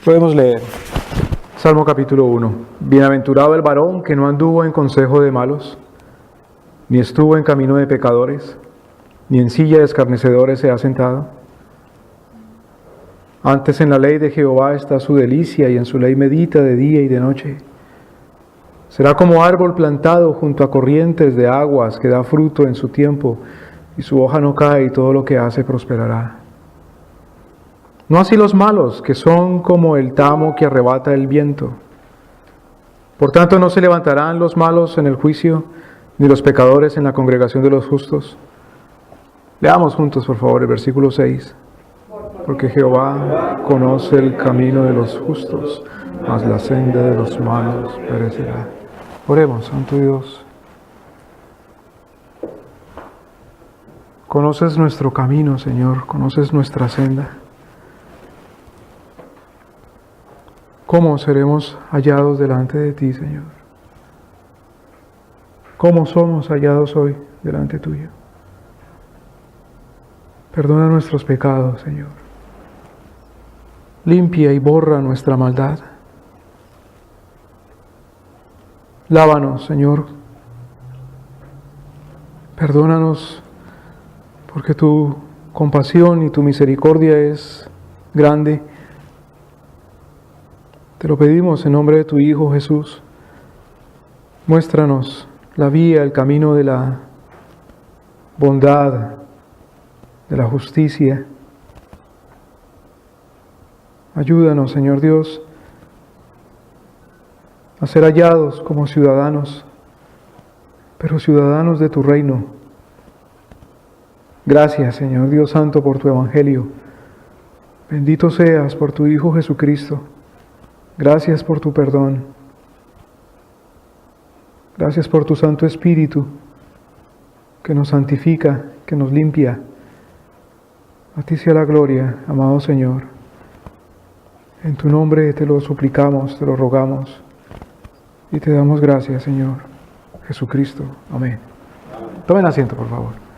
Podemos leer Salmo capítulo 1. Bienaventurado el varón que no anduvo en consejo de malos, ni estuvo en camino de pecadores, ni en silla de escarnecedores se ha sentado. Antes en la ley de Jehová está su delicia, y en su ley medita de día y de noche. Será como árbol plantado junto a corrientes de aguas, que da fruto en su tiempo, y su hoja no cae, y todo lo que hace prosperará. No así los malos, que son como el tamo que arrebata el viento. Por tanto, no se levantarán los malos en el juicio, ni los pecadores en la congregación de los justos. Leamos juntos, por favor, el versículo 6. Porque Jehová conoce el camino de los justos, mas la senda de los malos perecerá. Oremos, Santo Dios. Conoces nuestro camino, Señor, conoces nuestra senda. ¿Cómo seremos hallados delante de ti, Señor? ¿Cómo somos hallados hoy delante tuyo? Perdona nuestros pecados, Señor. Limpia y borra nuestra maldad. Lávanos, Señor. Perdónanos, porque tu compasión y tu misericordia es grande. Te lo pedimos en nombre de tu Hijo Jesús. Muéstranos la vía, el camino de la bondad, de la justicia. Ayúdanos, Señor Dios, a ser hallados como ciudadanos, pero ciudadanos de tu reino. Gracias, Señor Dios Santo, por tu Evangelio. Bendito seas por tu Hijo Jesucristo. Gracias por tu perdón. Gracias por tu Santo Espíritu, que nos santifica, que nos limpia. A ti sea la gloria, amado Señor. En tu nombre te lo suplicamos, te lo rogamos. Y te damos gracias, Señor Jesucristo. Amén. Tomen asiento, por favor.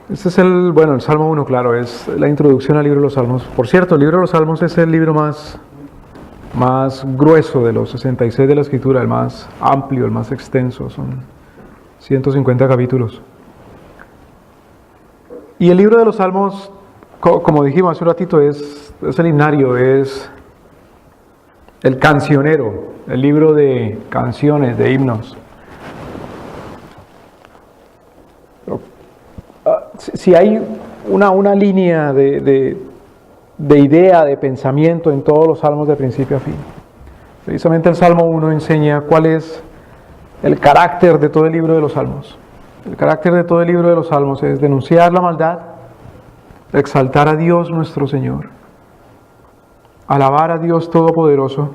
Este es el Salmo 1, claro, es la introducción al libro de los Salmos. Por cierto, el libro de los Salmos es el libro más grueso de los 66 de la Escritura, el más amplio, el más extenso, son 150 capítulos. Y el libro de los Salmos, como dijimos hace un ratito, es el himnario, es el cancionero, el libro de canciones, de himnos. Si hay una línea de idea, de pensamiento en todos los salmos de principio a fin, precisamente el Salmo 1 enseña cuál es el carácter de todo el libro de los salmos. El carácter de todo el libro de los salmos es denunciar la maldad, exaltar a Dios nuestro Señor, alabar a Dios Todopoderoso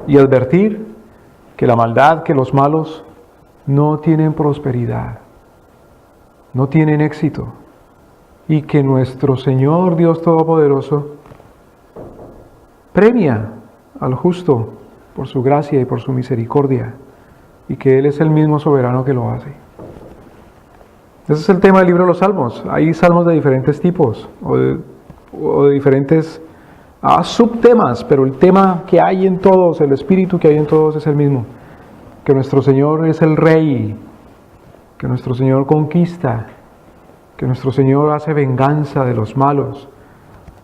y advertir que la maldad, que los malos no tienen prosperidad, no tienen éxito, y que nuestro Señor Dios Todopoderoso premia al justo por su gracia y por su misericordia, y que Él es el mismo soberano que lo hace. Ese es el tema del libro de los Salmos. Hay salmos de diferentes tipos o de diferentes subtemas, pero el tema que hay en todos, el espíritu que hay en todos es el mismo: que nuestro Señor es el Rey, que nuestro Señor conquista, que nuestro Señor hace venganza de los malos,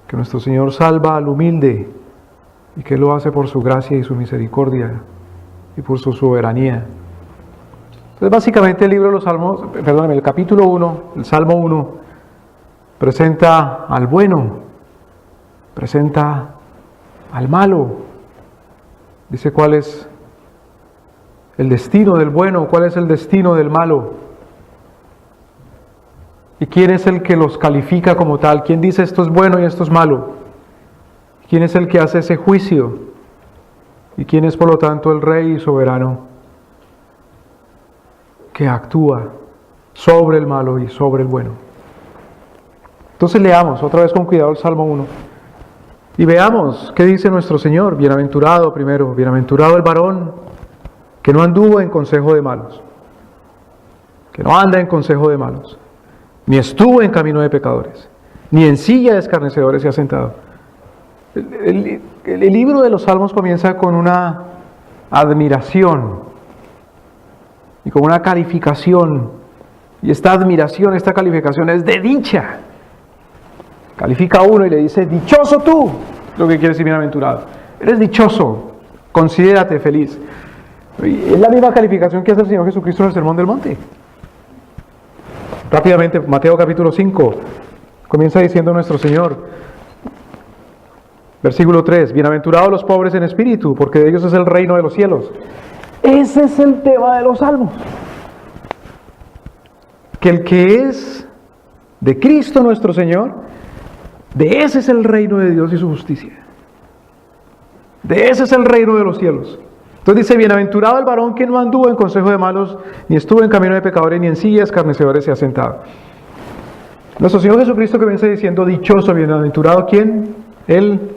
que nuestro Señor salva al humilde y que lo hace por su gracia y su misericordia y por su soberanía. Entonces, básicamente el libro de los Salmos, el capítulo 1, el Salmo 1, presenta al bueno, presenta al malo, dice cuál es el destino del bueno, cuál es el destino del malo. ¿Y quién es el que los califica como tal? ¿Quién dice esto es bueno y esto es malo? ¿Quién es el que hace ese juicio? ¿Y quién es, por lo tanto, el Rey y soberano que actúa sobre el malo y sobre el bueno? Entonces leamos otra vez con cuidado el Salmo 1 y veamos qué dice nuestro Señor. Bienaventurado primero, bienaventurado el varón que no anduvo en consejo de malos, que no anda en consejo de malos, ni estuvo en camino de pecadores, ni en silla de escarnecedores se ha sentado. El libro de los Salmos comienza con una admiración y con una calificación. Y esta admiración, esta calificación es de dicha. Califica a uno y le dice, dichoso tú, lo que quiere decir bienaventurado. Eres dichoso, considérate feliz. Y es la misma calificación que hace el Señor Jesucristo en el Sermón del Monte. Rápidamente, Mateo capítulo 5, comienza diciendo nuestro Señor, versículo 3, bienaventurados los pobres en espíritu, porque de ellos es el reino de los cielos. Ese es el tema de los salmos. Que el que es de Cristo nuestro Señor, de ese es el reino de Dios y su justicia. De ese es el reino de los cielos. Entonces dice, bienaventurado el varón que no anduvo en consejo de malos, ni estuvo en camino de pecadores, ni en silla de escarnecedores se ha sentado. Nuestro Señor Jesucristo comienza diciendo, dichoso, bienaventurado, ¿quién? Él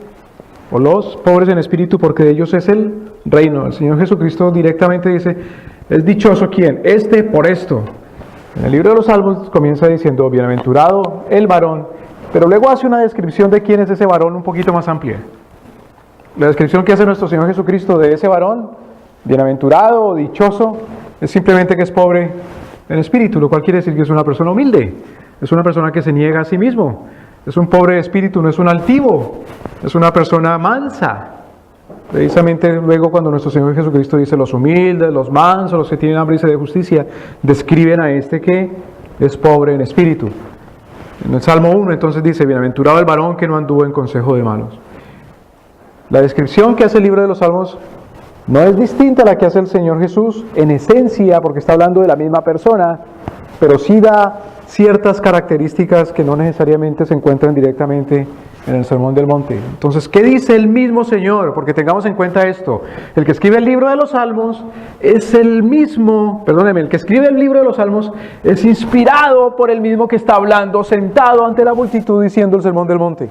o los pobres en espíritu, porque de ellos es el reino. El Señor Jesucristo directamente dice, es dichoso ¿quién? Este por esto. En el libro de los Salmos comienza diciendo, bienaventurado el varón, pero luego hace una descripción de quién es ese varón un poquito más amplia. La descripción que hace nuestro Señor Jesucristo de ese varón, bienaventurado o dichoso, es simplemente que es pobre en espíritu, lo cual quiere decir que es una persona humilde, es una persona que se niega a sí mismo, es un pobre de espíritu, no es un altivo, es una persona mansa. Precisamente luego cuando nuestro Señor Jesucristo dice los humildes, los mansos, los que tienen hambre y sed de justicia, describen a este que es pobre en espíritu. En el Salmo 1 entonces dice, bienaventurado el varón que no anduvo en consejo de malos. La descripción que hace el libro de los Salmos no es distinta a la que hace el Señor Jesús en esencia, porque está hablando de la misma persona, pero sí da ciertas características que no necesariamente se encuentran directamente en el Sermón del Monte. Entonces, ¿qué dice el mismo Señor? Porque tengamos en cuenta esto. El que escribe el libro de los Salmos es el mismo, el que escribe el libro de los Salmos es inspirado por el mismo que está hablando, sentado ante la multitud diciendo el Sermón del Monte.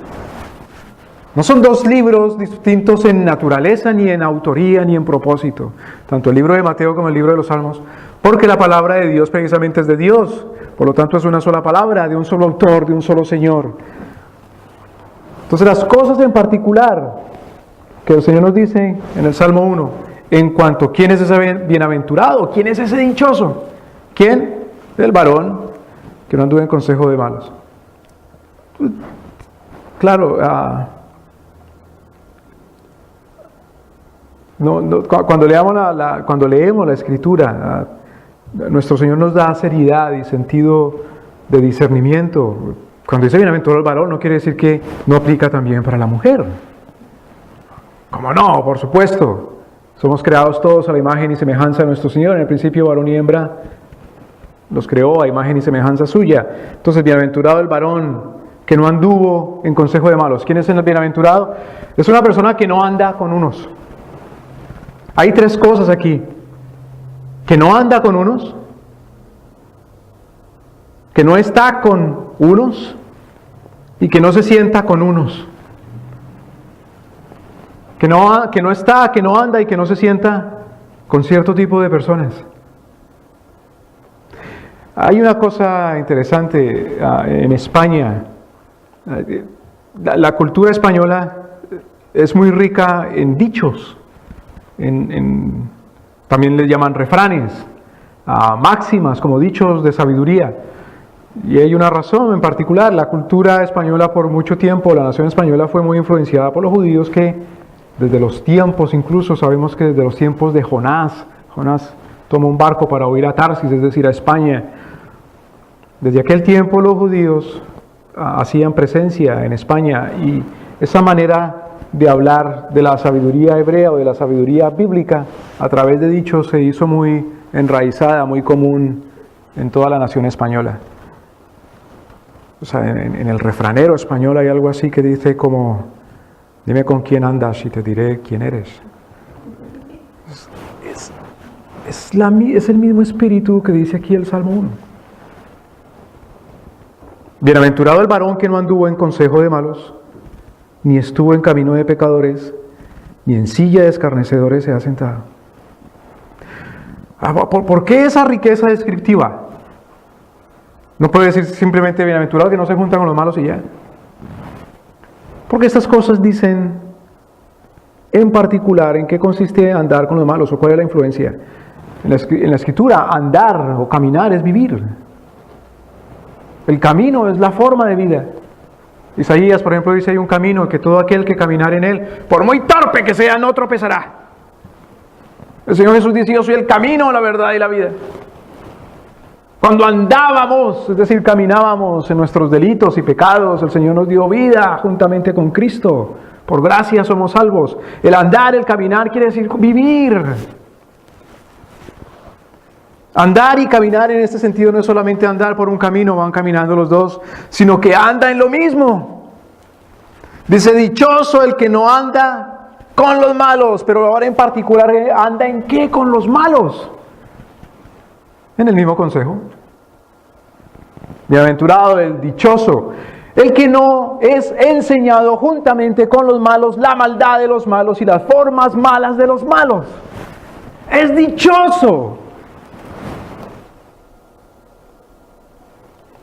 No son dos libros distintos en naturaleza, ni en autoría, ni en propósito. Tanto el libro de Mateo como el libro de los Salmos. Porque la palabra de Dios precisamente es de Dios. Por lo tanto es una sola palabra, de un solo autor, de un solo Señor. Entonces las cosas en particular que el Señor nos dice en el Salmo 1, en cuanto a quién es ese bienaventurado, quién es ese dichoso, ¿quién? El varón que no anduvo en consejo de malos. Claro, cuando leemos la Escritura, nuestro Señor nos da seriedad y sentido de discernimiento. Cuando dice bienaventurado el varón, no quiere decir que no aplica también para la mujer. ¿Cómo no? Por supuesto. Somos creados todos a la imagen y semejanza de nuestro Señor. En el principio, varón y hembra los creó a imagen y semejanza suya. Entonces, bienaventurado el varón que no anduvo en consejo de malos. ¿Quién es el bienaventurado? Es una persona que no anda con unos. Hay tres cosas aquí. Que no anda con unos, que no está con unos y que no se sienta con unos. Que no está, que no anda y que no se sienta con cierto tipo de personas. Hay una cosa interesante en España. La cultura española es muy rica en dichos. También les llaman refranes, máximas, como dichos de sabiduría. Y hay una razón en particular. La cultura española por mucho tiempo, la nación española fue muy influenciada por los judíos que desde los tiempos, incluso sabemos que desde los tiempos de Jonás tomó un barco para huir a Tarsis, es decir, a España. Desde aquel tiempo los judíos hacían presencia en España y esa manera de hablar de la sabiduría hebrea o de la sabiduría bíblica a través de dichos se hizo muy enraizada, muy común en toda la nación española. O sea, en el refranero español hay algo así que dice como, dime con quién andas y te diré quién eres. Es el mismo espíritu que dice aquí el Salmo 1. Bienaventurado el varón que no anduvo en consejo de malos, ni estuvo en camino de pecadores, ni en silla de escarnecedores se ha sentado. ¿Por qué esa riqueza descriptiva? No puede decir simplemente bienaventurado que no se junta con los malos y ya. Porque estas cosas dicen en particular, ¿en qué consiste andar con los malos o cuál es la influencia? En la Escritura, andar o caminar es vivir. El camino es la forma de vida. Isaías, por ejemplo, dice: hay un camino que todo aquel que caminar en él, por muy torpe que sea, no tropezará. El Señor Jesús dice: yo soy el camino, la verdad y la vida. Cuando andábamos, es decir, caminábamos en nuestros delitos y pecados, el Señor nos dio vida juntamente con Cristo. Por gracia somos salvos. El andar, el caminar quiere decir vivir. Andar y caminar en este sentido no es solamente andar por un camino, van caminando los dos, sino que anda en lo mismo. Dice: dichoso el que no anda con los malos, pero ahora en particular, ¿anda en qué con los malos? En el mismo consejo. Bienaventurado, el dichoso, el que no es enseñado juntamente con los malos la maldad de los malos y las formas malas de los malos. Es dichoso.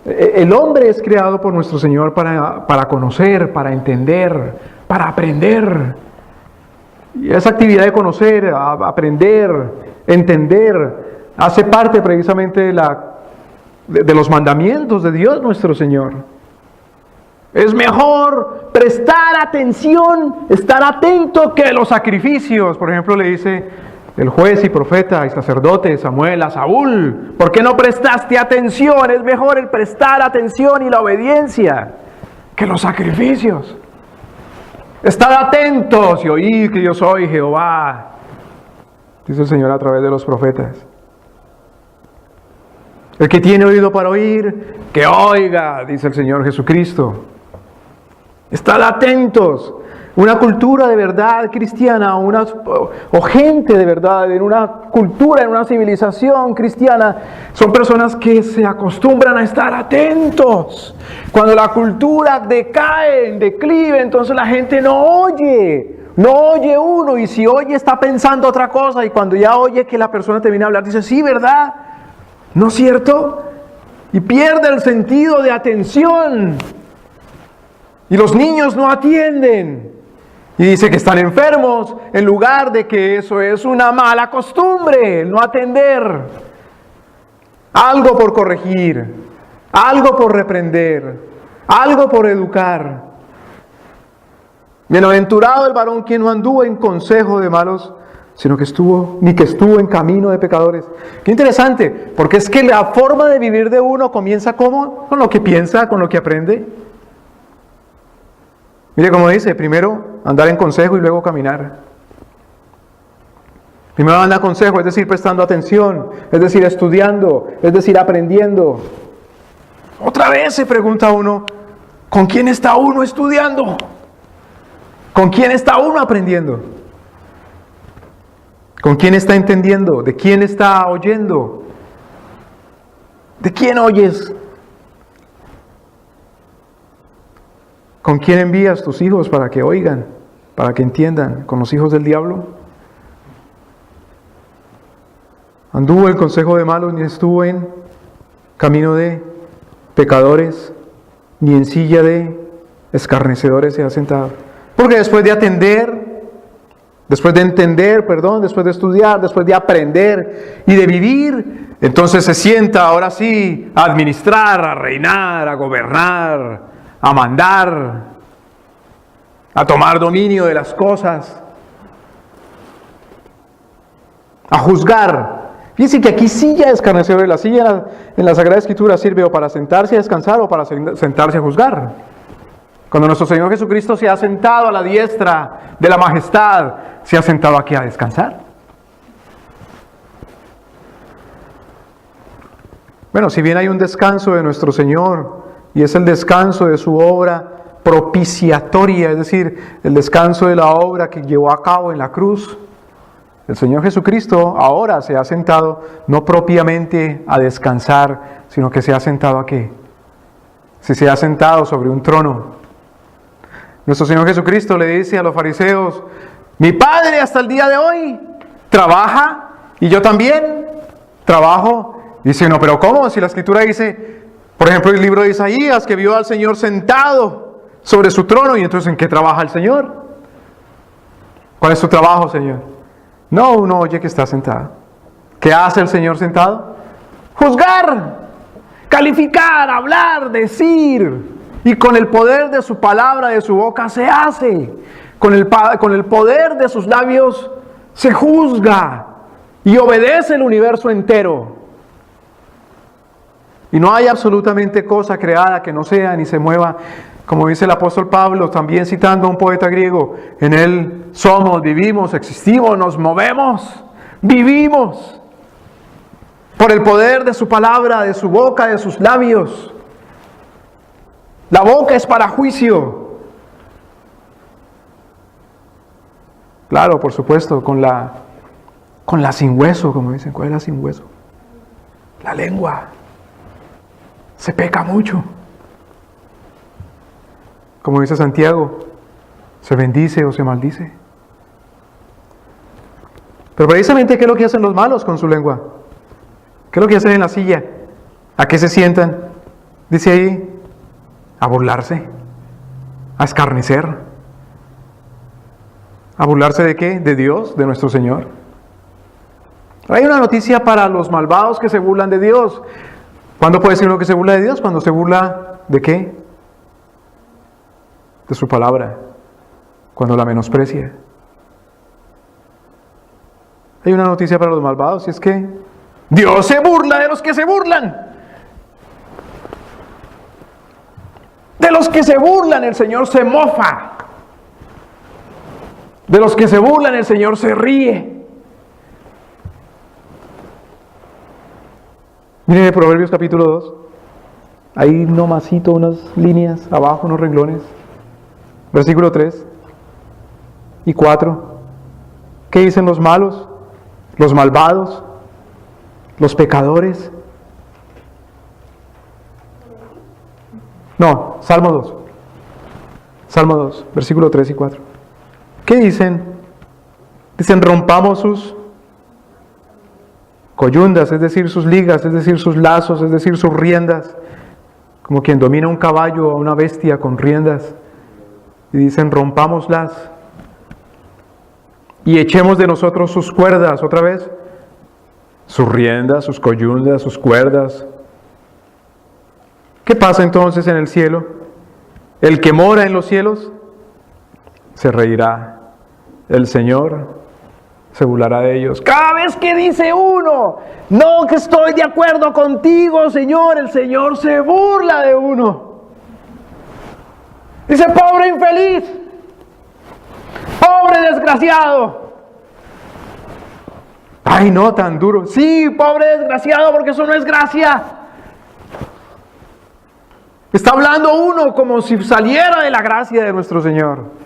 El hombre es creado por nuestro Señor para conocer, para entender, para aprender. Y esa actividad de conocer, aprender, entender, hace parte precisamente de los mandamientos de Dios nuestro Señor. Es mejor prestar atención, estar atento que los sacrificios. Por ejemplo, le dice el juez y profeta y sacerdote Samuel a Saúl: ¿por qué no prestaste atención? Es mejor el prestar atención y la obediencia que los sacrificios. Estad atentos y oíd que yo soy Jehová, dice el Señor a través de los profetas. El que tiene oído para oír, que oiga, dice el Señor Jesucristo. Estad atentos. Una cultura de verdad cristiana, o gente de verdad, en una cultura, en una civilización cristiana, son personas que se acostumbran a estar atentos. Cuando la cultura decae, en declive, entonces la gente no oye uno, y si oye está pensando otra cosa, y cuando ya oye que la persona termina de hablar, dice: sí, ¿verdad? ¿No es cierto? Y pierde el sentido de atención. Y los niños no atienden. Y dice que están enfermos, en lugar de que eso es una mala costumbre, no atender. Algo por corregir, algo por reprender, algo por educar. Bienaventurado el varón quien no anduvo en consejo de malos, sino que estuvo en camino de pecadores. Qué interesante, porque es que la forma de vivir de uno comienza ¿cómo? Con lo que piensa, con lo que aprende. Mire cómo dice: primero andar en consejo y luego caminar. Primero anda en consejo, es decir, prestando atención, es decir, estudiando, es decir, aprendiendo. Otra vez se pregunta uno: ¿con quién está uno estudiando? ¿Con quién está uno aprendiendo? ¿Con quién está entendiendo? ¿De quién está oyendo? ¿De quién oyes? ¿Con quién envías tus hijos para que oigan, para que entiendan? ¿Con los hijos del diablo? Anduvo en consejo de malos, ni estuvo en camino de pecadores, ni en silla de escarnecedores se ha sentado. Porque después de después de estudiar, después de aprender y de vivir, entonces se sienta ahora sí a administrar, a reinar, a gobernar, a mandar, a tomar dominio de las cosas, a juzgar. Fíjense que aquí silla de escarnecedores, la silla en la Sagrada Escritura sirve o para sentarse a descansar o para sentarse a juzgar. Cuando nuestro Señor Jesucristo se ha sentado a la diestra de la majestad, se ha sentado aquí a descansar. Bueno, si bien hay un descanso de nuestro Señor, y es el descanso de su obra propiciatoria, es decir, el descanso de la obra que llevó a cabo en la cruz, el Señor Jesucristo ahora se ha sentado no propiamente a descansar, sino que se ha sentado ¿a qué? Si se ha sentado sobre un trono. Nuestro Señor Jesucristo le dice a los fariseos: mi Padre hasta el día de hoy trabaja y yo también trabajo. Dice: no, pero ¿cómo? Si la Escritura dice, por ejemplo, el libro de Isaías, que vio al Señor sentado sobre su trono, y entonces ¿en qué trabaja el Señor? ¿Cuál es tu trabajo, Señor? No, uno oye que está sentado. ¿Qué hace el Señor sentado? Juzgar, calificar, hablar, decir. Y con el poder de su palabra, de su boca, se hace. Con el poder de sus labios, se juzga. Y obedece el universo entero. Y no hay absolutamente cosa creada que no sea ni se mueva. Como dice el apóstol Pablo, también citando a un poeta griego, en él somos, vivimos, existimos, nos movemos, vivimos. Por el poder de su palabra, de su boca, de sus labios. La boca es para juicio. Claro, por supuesto, con la sin hueso, como dicen. ¿Cuál es la sin hueso? La lengua. Se peca mucho. Como dice Santiago, se bendice o se maldice. Pero precisamente, ¿qué es lo que hacen los malos con su lengua? ¿Qué es lo que hacen en la silla? ¿A qué se sientan? Dice ahí, a burlarse, a escarnecer. ¿A burlarse de qué? De Dios, de nuestro Señor. Hay una noticia para los malvados que se burlan de Dios. ¿Cuándo puede decir uno que se burla de Dios? Cuando se burla ¿de qué? De su palabra. Cuando la menosprecia. Hay una noticia para los malvados y es que Dios se burla de los que se burlan. De los que se burlan, el Señor se mofa. De los que se burlan, el Señor se ríe. Miren Proverbios capítulo 2. Ahí nomasito, unas líneas abajo, unos renglones. Versículo 3 y 4. ¿Qué dicen los malos? Los malvados. Los pecadores. No, Salmo 2. Salmo 2, versículo 3 y 4. ¿Qué dicen? Dicen, rompamos sus coyundas, es decir, sus ligas, es decir, sus lazos, es decir, sus riendas. Como quien domina un caballo o una bestia con riendas. Y dicen, rompámoslas. Y echemos de nosotros sus cuerdas, otra vez. Sus riendas, sus coyundas, sus cuerdas. ¿Qué pasa entonces en el cielo? El que mora en los cielos se reirá. El Señor se burlará de ellos. Cada vez que dice uno, no que estoy de acuerdo contigo, Señor, el Señor se burla de uno. Dice, pobre infeliz, pobre desgraciado. Ay, no, tan duro. Sí, pobre desgraciado, porque eso no es gracia. Está hablando uno como si saliera de la gracia de nuestro Señor.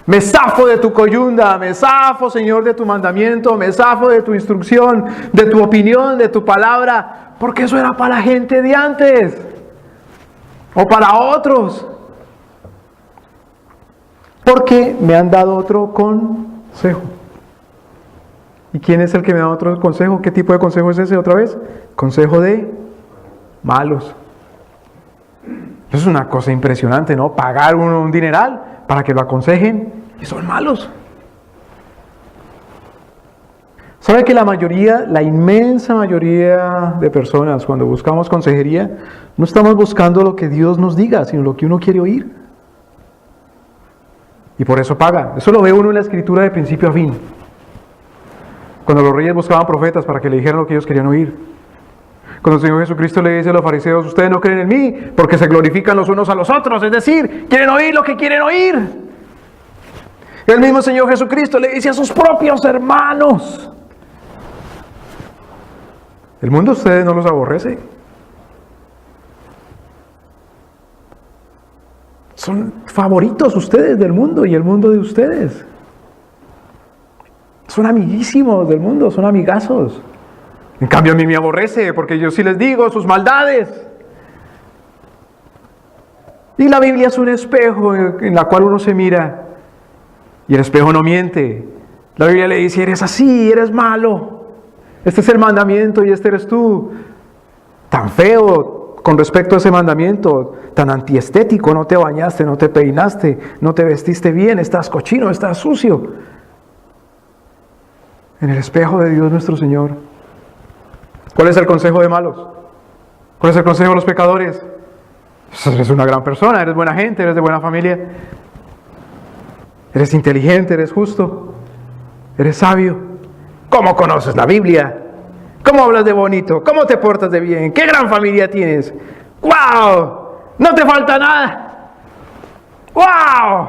Me zafo de tu coyunda, me zafo, Señor, de tu mandamiento, me zafo de tu instrucción, de tu opinión, de tu palabra, porque eso era para la gente de antes, o para otros. Porque me han dado otro consejo. ¿Y quién es el que me da otro consejo? ¿Qué tipo de consejo es ese otra vez? Consejo de malos. Eso es una cosa impresionante, ¿no? Pagar un dineral para que lo aconsejen y son malos. ¿Sabe que la inmensa mayoría de personas, cuando buscamos consejería, no estamos buscando lo que Dios nos diga, sino lo que uno quiere oír? Y por eso paga. Eso lo ve uno en la Escritura de principio a fin. Cuando los reyes buscaban profetas para que le dijeran lo que ellos querían oír. Cuando el Señor Jesucristo le dice a los fariseos, ustedes no creen en mí porque se glorifican los unos a los otros, es decir, quieren oír lo que quieren oír. Y el mismo Señor Jesucristo le dice a sus propios hermanos, el mundo a ustedes no los aborrece. Son favoritos ustedes del mundo y el mundo de ustedes. Son amiguísimos del mundo, son amigazos. En cambio a mí me aborrece porque yo sí les digo sus maldades. Y la Biblia es un espejo en la cual uno se mira y el espejo no miente. La Biblia le dice, eres así, eres malo. Este es el mandamiento y este eres tú. Tan feo con respecto a ese mandamiento, tan antiestético, no te bañaste, no te peinaste, no te vestiste bien, estás cochino, estás sucio. en el espejo de Dios nuestro Señor. ¿Cuál es el consejo de malos? ¿Cuál es el consejo de los pecadores? Eres una gran persona, eres buena gente, eres de buena familia, eres inteligente, eres justo, eres sabio. ¿Cómo conoces la Biblia? ¿Cómo hablas de bonito? ¿Cómo te portas de bien? ¿Qué gran familia tienes? ¡Wow! No te falta nada. ¡Wow!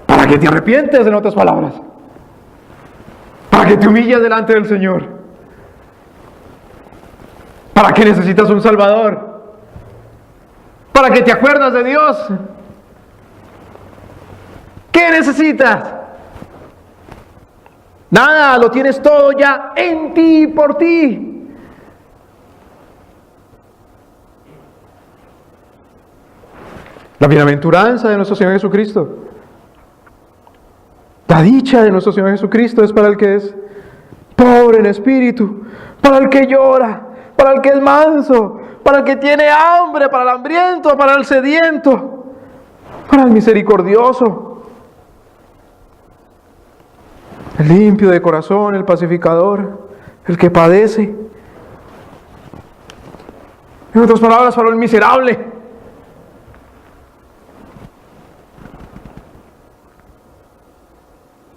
Para que te arrepientes, en otras palabras. Para que te humilles delante del Señor. ¿Para qué necesitas un Salvador? ¿Para que te acuerdas de Dios? ¿Qué necesitas? Nada, lo tienes todo ya en ti, por ti. La bienaventuranza de nuestro Señor Jesucristo, la dicha de nuestro Señor Jesucristo es para el que es pobre en espíritu, para el que llora, para el que es manso, para el que tiene hambre, para el hambriento, para el sediento, para el misericordioso, el limpio de corazón, el pacificador, el que padece. En otras palabras, para el miserable.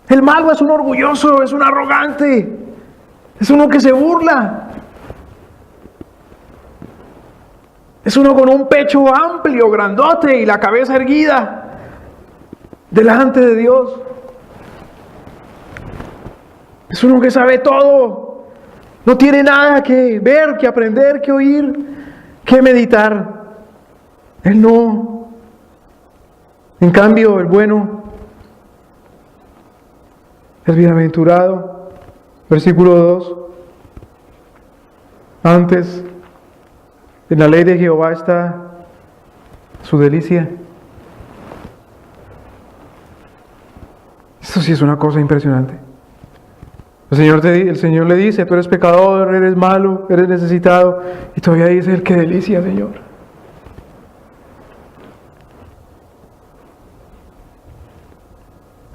El malo es un orgulloso, es un arrogante, es uno que se burla. Es uno con un pecho amplio, grandote y la cabeza erguida delante de Dios. Es uno que sabe todo. No tiene nada que ver, que aprender, que oír, que meditar. Él no. En cambio, el bueno, el bienaventurado, versículo 2. Antes, en la ley de Jehová está su delicia. Esto sí es una cosa impresionante. El Señor le dice, tú eres pecador, eres malo, eres necesitado, y todavía dice, el que delicia, Señor.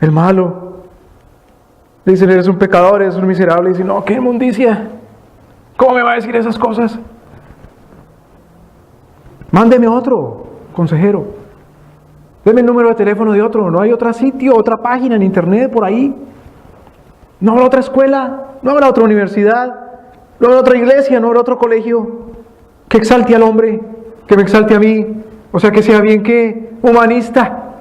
El malo, le dicen, eres un pecador, eres un miserable, y dice, no, qué inmundicia, ¿cómo me va a decir esas cosas? Mándeme otro consejero, deme el número de teléfono de otro, no hay otro sitio, otra página en internet por ahí. No habrá otra escuela, no habrá otra universidad, no habrá otra iglesia, no habrá otro colegio que exalte al hombre, que me exalte a mí, o sea que sea bien que humanista,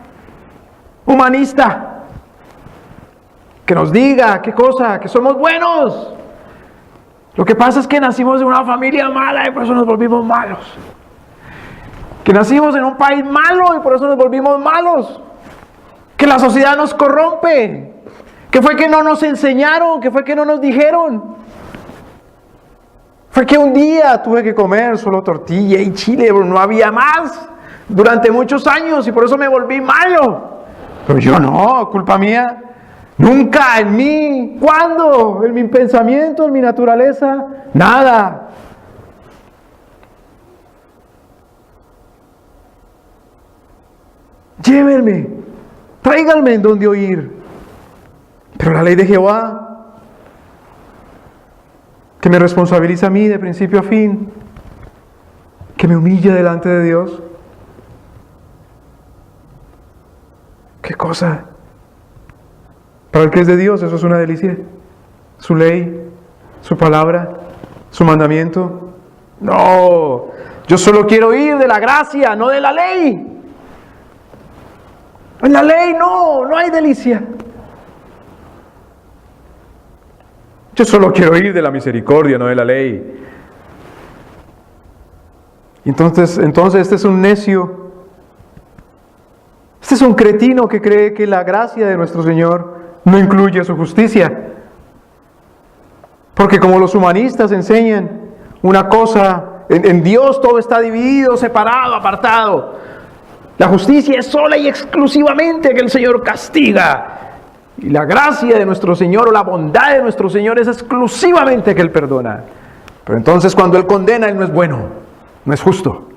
que nos diga qué cosa, que somos buenos. Lo que pasa es que nacimos en una familia mala y por eso nos volvimos malos. Que nacimos en un país malo y por eso nos volvimos malos. Que la sociedad nos corrompe. Que fue que no nos enseñaron, que fue que no nos dijeron. Fue que un día tuve que comer solo tortilla y chile, pero no había más durante muchos años y por eso me volví malo. Pero yo no, culpa mía. Nunca en mí. ¿Cuándo? En mi pensamiento, en mi naturaleza. Nada. Llévenme, tráiganme en donde oír. Pero la ley de Jehová, que me responsabiliza a mí de principio a fin, que me humilla delante de Dios. ¿Qué cosa? Para el que es de Dios, eso es una delicia. Su ley, su palabra, su mandamiento. No, yo solo quiero oír de la gracia, no de la ley. En la ley no hay delicia. Yo solo quiero oír de la misericordia, no de la ley. Y entonces este es un necio. Este es un cretino que cree que la gracia de nuestro Señor no incluye su justicia. Porque como los humanistas enseñan una cosa, en Dios todo está dividido, separado, apartado. La justicia es sola y exclusivamente que el Señor castiga. Y la gracia de nuestro Señor o la bondad de nuestro Señor es exclusivamente que Él perdona. Pero entonces cuando Él condena, Él no es bueno, no es justo,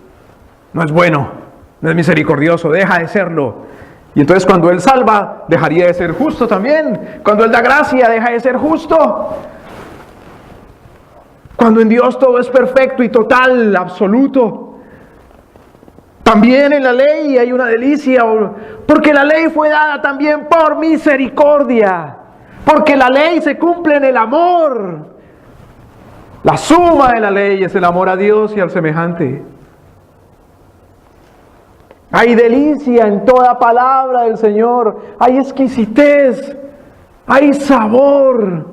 no es bueno, no es misericordioso, deja de serlo. Y entonces cuando Él salva, dejaría de ser justo también. Cuando Él da gracia, deja de ser justo. Cuando en Dios todo es perfecto y total, absoluto. También en la ley hay una delicia, porque la ley fue dada también por misericordia. Porque la ley se cumple en el amor. La suma de la ley es el amor a Dios y al semejante. Hay delicia en toda palabra del Señor. Hay exquisitez. Hay sabor.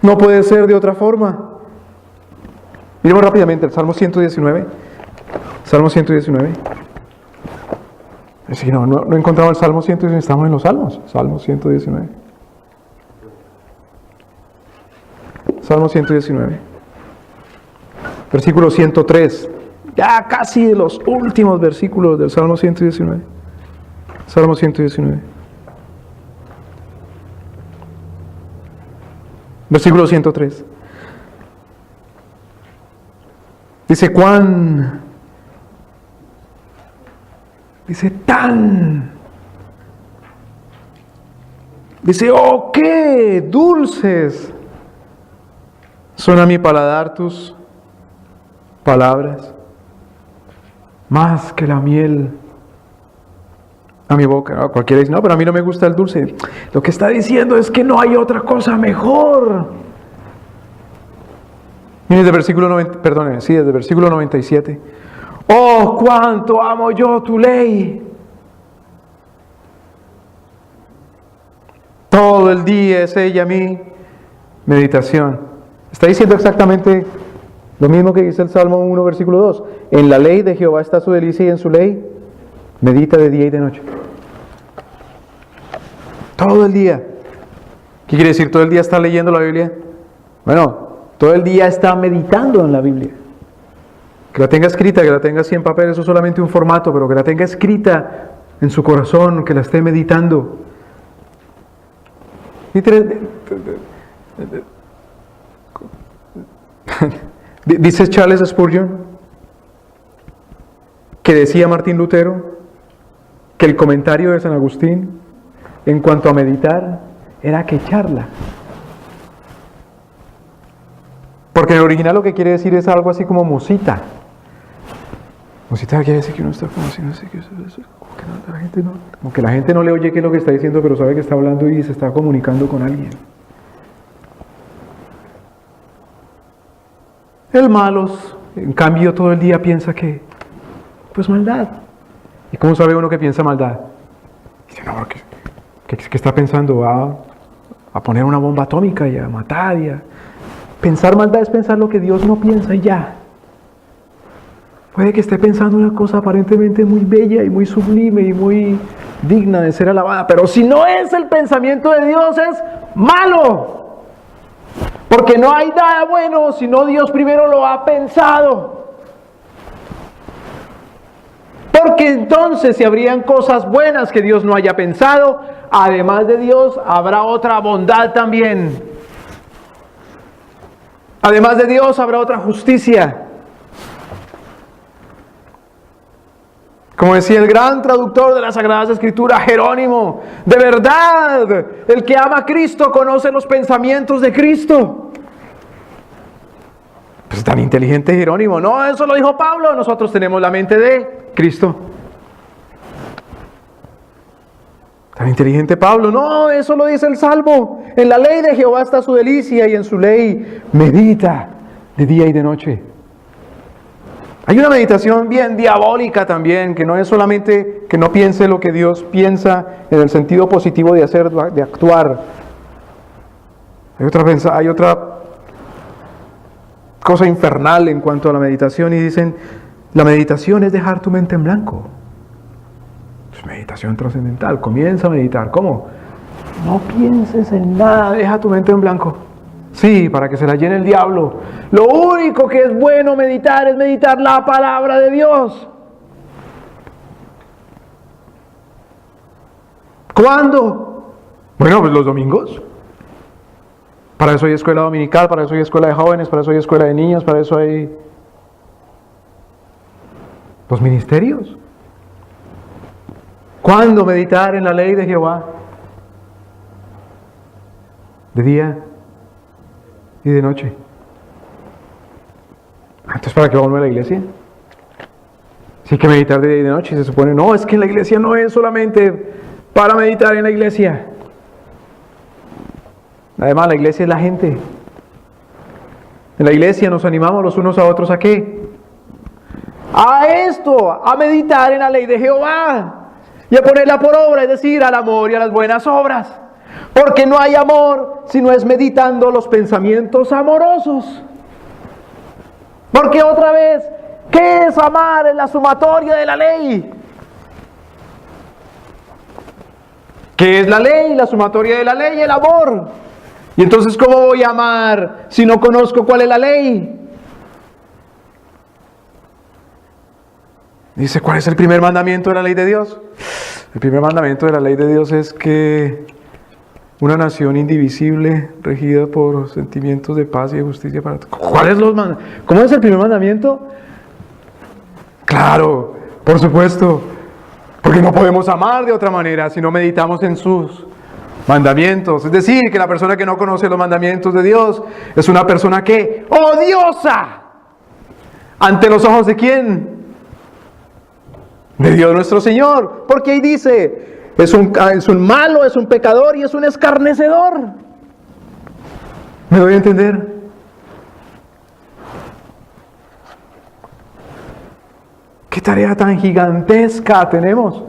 No puede ser de otra forma. Miremos rápidamente el Salmo 119. Salmo 119. Si no encontramos el Salmo 119, estamos en los Salmos. Salmo 119. Salmo 119. Versículo 103. Ya casi de los últimos versículos del Salmo 119. Salmo 119. Versículo 103. Dice, oh, qué dulces son a mi paladar tus palabras, más que la miel a mi boca. Cualquiera dice, no, pero a mí no me gusta el dulce. Lo que está diciendo es que no hay otra cosa mejor. Miren desde el versículo 97. Oh, cuánto amo yo tu ley. Todo el día es ella mi meditación. Está diciendo exactamente lo mismo que dice el Salmo 1, versículo 2. En la ley de Jehová está su delicia y en su ley medita de día y de noche. Todo el día. ¿Qué quiere decir? ¿Todo el día está leyendo la Biblia? Bueno, todo el día está meditando en la Biblia. Que la tenga escrita, que la tenga así en papel, eso es solamente un formato, pero que la tenga escrita en su corazón, que la esté meditando. Dice Charles Spurgeon que decía Martín Lutero que el comentario de San Agustín en cuanto a meditar era que echarla. Porque en el original lo que quiere decir es algo así como musita. Musita quiere decir que uno está como así, no sé qué es eso. Como que la gente no le oye qué es lo que está diciendo, pero sabe que está hablando y se está comunicando con alguien. El malos, en cambio, todo el día piensa que, pues maldad. ¿Y cómo sabe uno que piensa maldad? Dice, no, ¿qué está pensando? A poner una bomba atómica y a matar y a... Pensar maldad es pensar lo que Dios no piensa y ya. Puede que esté pensando una cosa aparentemente muy bella y muy sublime y muy digna de ser alabada, pero si no es el pensamiento de Dios, es malo. Porque no hay nada bueno si no Dios primero lo ha pensado. Porque entonces si habrían cosas buenas que Dios no haya pensado, además de Dios habrá otra bondad también. Además de Dios habrá otra justicia. Como decía el gran traductor de las Sagradas Escrituras, Jerónimo, de verdad, el que ama a Cristo conoce los pensamientos de Cristo. Pues tan inteligente Jerónimo. No, eso lo dijo Pablo, nosotros tenemos la mente de Cristo. Tan inteligente Pablo. No, eso lo dice el Salmo. En la ley de Jehová está su delicia y en su ley medita de día y de noche. Hay una meditación bien diabólica también, que no es solamente que no piense lo que Dios piensa en el sentido positivo de hacer, de actuar. Hay otra cosa infernal en cuanto a la meditación y dicen, la meditación es dejar tu mente en blanco. Es meditación trascendental, comienza a meditar. ¿Cómo? No pienses en nada, deja tu mente en blanco. Sí, para que se la llene el diablo. Lo único que es bueno meditar es meditar la palabra de Dios. ¿Cuándo? Bueno, pues los domingos. Para eso hay escuela dominical, para eso hay escuela de jóvenes, para eso hay escuela de niños, para eso hay los ministerios. ¿Cuándo meditar en la ley de Jehová? De día y de noche. Entonces, ¿para qué vamos a la iglesia? Si hay que meditar de día y de noche, se supone, no, es que la iglesia no es solamente para meditar en la iglesia. Además, la iglesia es la gente. En la iglesia nos animamos los unos a otros ¿a qué? A esto, a meditar en la ley de Jehová y a ponerla por obra, es decir, al amor y a las buenas obras. Porque no hay amor si no es meditando los pensamientos amorosos. Porque otra vez, ¿qué es amar en la sumatoria de la ley? ¿Qué es la ley? La sumatoria de la ley, el amor. Y entonces, ¿cómo voy a amar si no conozco cuál es la ley? Dice, ¿cuál es el primer mandamiento de la ley de Dios? El primer mandamiento de la ley de Dios es que una nación indivisible, regida por sentimientos de paz y de justicia para todos. ¿Cómo es el primer mandamiento? Claro, por supuesto, porque no podemos amar de otra manera si no meditamos en sus mandamientos. Es decir, que la persona que no conoce los mandamientos de Dios es una persona que odiosa. ¿Ante los ojos de quién? De Dios nuestro Señor. Porque ahí dice, es un malo, es un pecador y es un escarnecedor. ¿Me doy a entender? ¿Qué tarea tan gigantesca tenemos?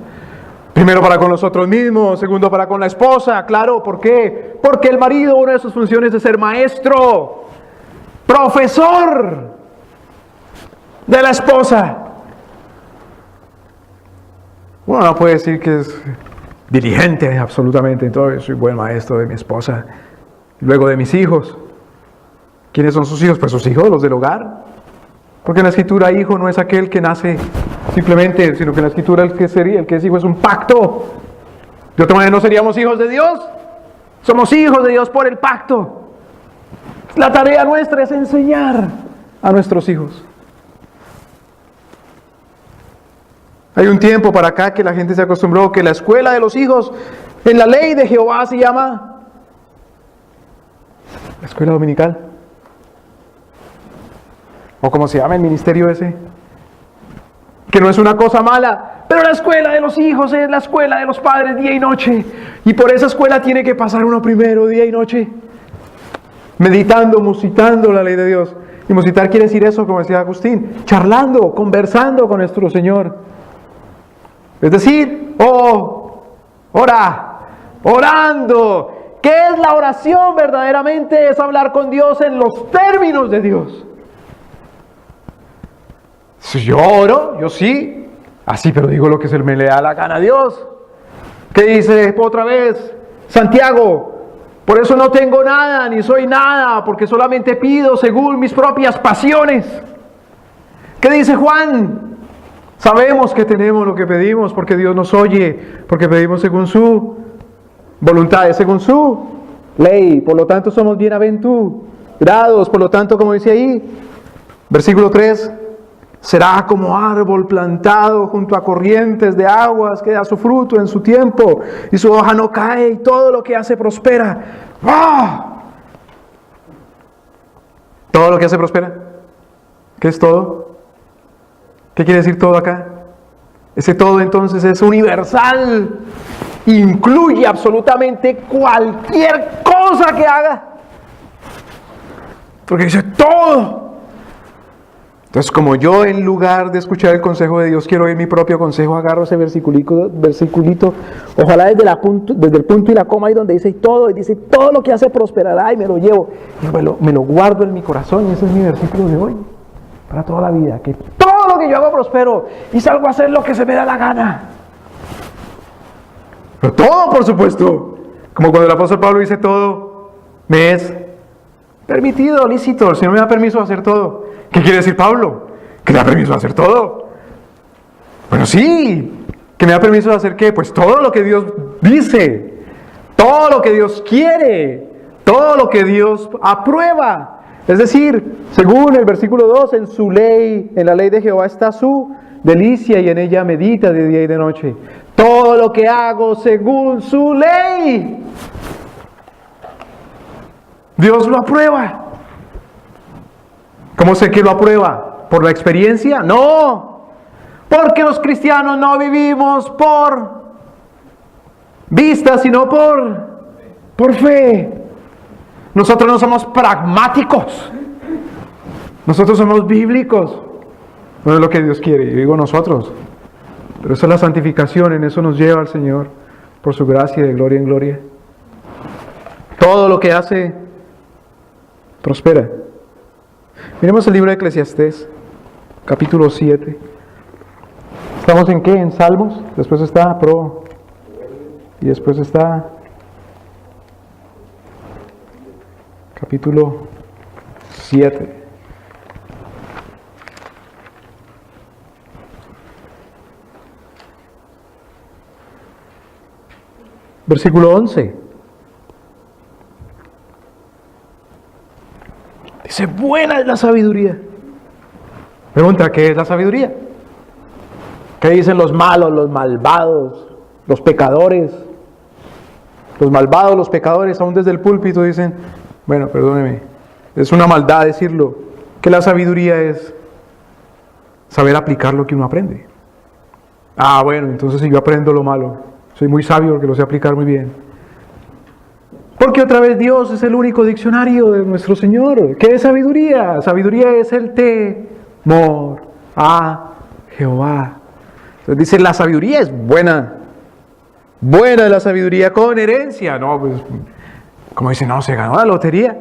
Primero para con nosotros mismos, segundo para con la esposa. Claro, ¿por qué? Porque el marido, una de sus funciones es ser maestro, profesor de la esposa. Uno no puede decir que es diligente absolutamente, entonces soy buen maestro de mi esposa, luego de mis hijos. ¿Quiénes son sus hijos? Pues sus hijos, los del hogar. Porque en la Escritura hijo no es aquel que nace simplemente, sino que en la Escritura el que es hijo es un pacto. De otra manera no seríamos hijos de Dios. Somos hijos de Dios por el pacto. La tarea nuestra es enseñar a nuestros hijos. Hay un tiempo para acá que la gente se acostumbró que la escuela de los hijos en la ley de Jehová se llama la escuela dominical. O como se llama el ministerio ese. Que no es una cosa mala, pero la escuela de los hijos es la escuela de los padres día y noche. Y por esa escuela tiene que pasar uno primero día y noche. Meditando, musitando la ley de Dios. Y musitar quiere decir eso, como decía Agustín, charlando, conversando con nuestro Señor. Es decir, orando. ¿Qué es la oración verdaderamente? Es hablar con Dios en los términos de Dios. Si yo oro, yo sí, así, pero digo lo que se me le da la gana a Dios. ¿Qué dice otra vez Santiago? Por eso no tengo nada, ni soy nada, porque solamente pido según mis propias pasiones. ¿Qué dice Juan? Sabemos que tenemos lo que pedimos porque Dios nos oye, porque pedimos según su voluntad, según su ley. Por lo tanto somos bienaventurados. Por lo tanto, como dice ahí, versículo 3, será como árbol plantado junto a corrientes de aguas que da su fruto en su tiempo y su hoja no cae y todo lo que hace prospera. ¡Ah! ¿Todo lo que hace prospera? ¿Qué es todo? ¿Qué quiere decir todo acá? Ese todo entonces es universal, incluye absolutamente cualquier cosa que haga, porque dice todo. Entonces, como yo en lugar de escuchar el consejo de Dios quiero oír mi propio consejo, agarro ese versiculito, ojalá desde el punto y la coma ahí donde dice todo, y dice todo lo que hace prosperará, y me lo llevo, y me lo guardo en mi corazón, y ese es mi versículo de hoy, para toda la vida, que todo lo que yo hago prospero, y salgo a hacer lo que se me da la gana. Pero todo, por supuesto, como cuando el apóstol Pablo dice todo, me es permitido, lícito, el Señor me da permiso de hacer todo. ¿Qué quiere decir Pablo? ¿Que me da permiso de hacer todo? Bueno, sí. ¿Que me da permiso de hacer qué? Pues todo lo que Dios dice, todo lo que Dios quiere, todo lo que Dios aprueba. Es decir, según el versículo 2, en su ley, en la ley de Jehová está su delicia y en ella medita de día y de noche. todo lo que hago según su ley. Dios lo aprueba. ¿Cómo sé que lo aprueba? ¿Por la experiencia? No, porque los cristianos no vivimos por vista, sino por fe. Nosotros no somos pragmáticos, nosotros somos bíblicos. No es lo que Dios quiere, yo digo nosotros. Pero eso es la santificación, en eso nos lleva al Señor, por su gracia de gloria en gloria. Todo lo que hace, prospera. Miremos el libro de Eclesiastés, capítulo 7. ¿Estamos en qué? En Salmos. Después está Pro. Y después está capítulo 7. Versículo 11. Dice, buena es la sabiduría. Pregunta, ¿qué es la sabiduría? ¿Qué dicen los malos, los malvados, los pecadores? Los malvados, los pecadores, aún desde el púlpito dicen, bueno, perdóneme, es una maldad decirlo, que la sabiduría es saber aplicar lo que uno aprende. Ah, bueno, entonces si yo aprendo lo malo, soy muy sabio porque lo sé aplicar muy bien. Porque otra vez Dios es el único diccionario de nuestro Señor. ¿Qué es sabiduría? Sabiduría es el temor a Jehová. Entonces dice, la sabiduría es buena. Buena es la sabiduría con herencia. No, pues, como dice, no, se ganó la lotería.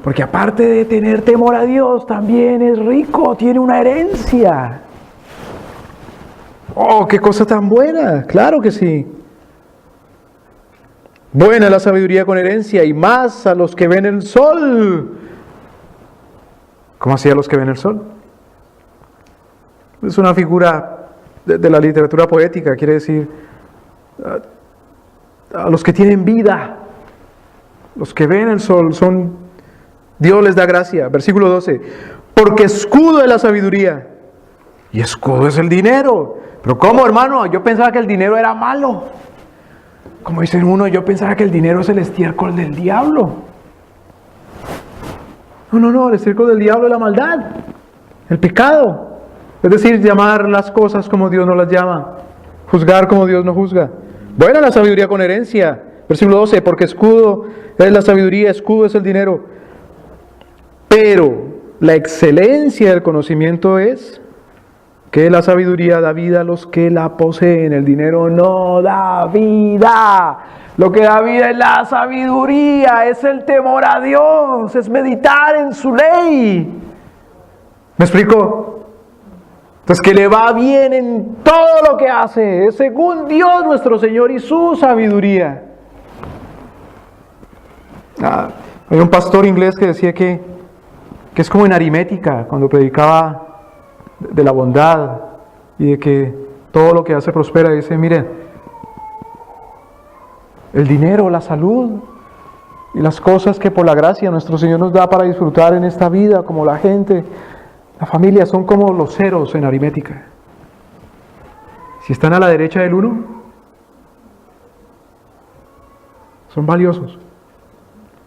Porque aparte de tener temor a Dios, también es rico, tiene una herencia. Oh, qué cosa tan buena. Claro que sí. Buena es la sabiduría con herencia, y más a los que ven el sol. ¿Cómo así a los que ven el sol? Es una figura de la literatura poética, quiere decir a los que tienen vida. Los que ven el sol son, Dios les da gracia. Versículo 12, porque escudo es la sabiduría, y escudo es el dinero. Pero ¿cómo, hermano? Yo pensaba que el dinero era malo. Como dicen uno, yo pensaba que el dinero es el estiércol del diablo. No, el estiércol del diablo es la maldad, el pecado. Es decir, llamar las cosas como Dios no las llama, juzgar como Dios no juzga. Buena la sabiduría con herencia. Versículo 12, porque escudo es la sabiduría, escudo es el dinero. Pero la excelencia del conocimiento es que la sabiduría da vida a los que la poseen. El dinero no da vida. Lo que da vida es la sabiduría, es el temor a Dios, es meditar en su ley. ¿Me explico? Entonces, que le va bien en todo lo que hace, es según Dios nuestro Señor y su sabiduría. Hay un pastor inglés que decía que es como en aritmética, cuando predicaba de la bondad y de que todo lo que hace prospera. Dice, miren, el dinero, la salud y las cosas que por la gracia nuestro Señor nos da para disfrutar en esta vida, como la gente, la familia, son como los ceros en aritmética. Si están a la derecha del 1, son valiosos.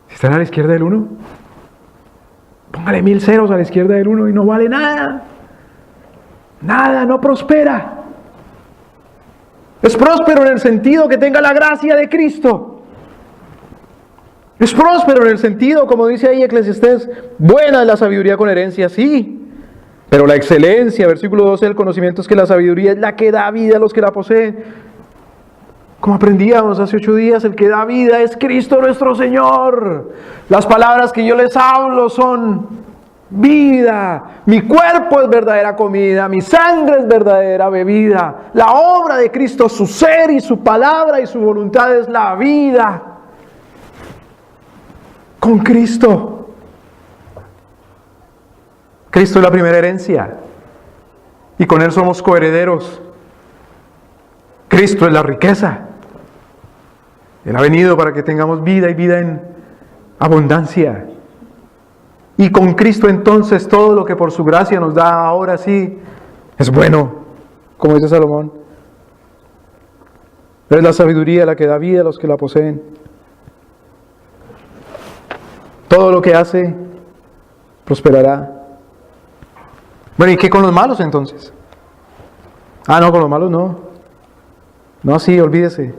Si están a la izquierda del 1, póngale 1000 ceros a la izquierda del 1 y no vale nada. Nada, no prospera. Es próspero en el sentido que tenga la gracia de Cristo. Es próspero en el sentido, como dice ahí Eclesiastés, buena es la sabiduría con herencia, sí. Pero la excelencia, versículo 12 del conocimiento, es que la sabiduría es la que da vida a los que la poseen. Como aprendíamos hace 8 días, el que da vida es Cristo nuestro Señor. Las palabras que yo les hablo son vida. Mi cuerpo es verdadera comida, mi sangre es verdadera bebida. La obra de Cristo, su ser y su palabra y su voluntad es la vida. Con Cristo. Cristo es la primera herencia y con Él somos coherederos. Cristo es la riqueza. Él ha venido para que tengamos vida y vida en abundancia. Y con Cristo entonces todo lo que por su gracia nos da ahora sí es bueno, como dice Salomón. Es la sabiduría la que da vida a los que la poseen. Todo lo que hace prosperará. Bueno, ¿y qué con los malos entonces? No, con los malos no. No, sí, olvídese.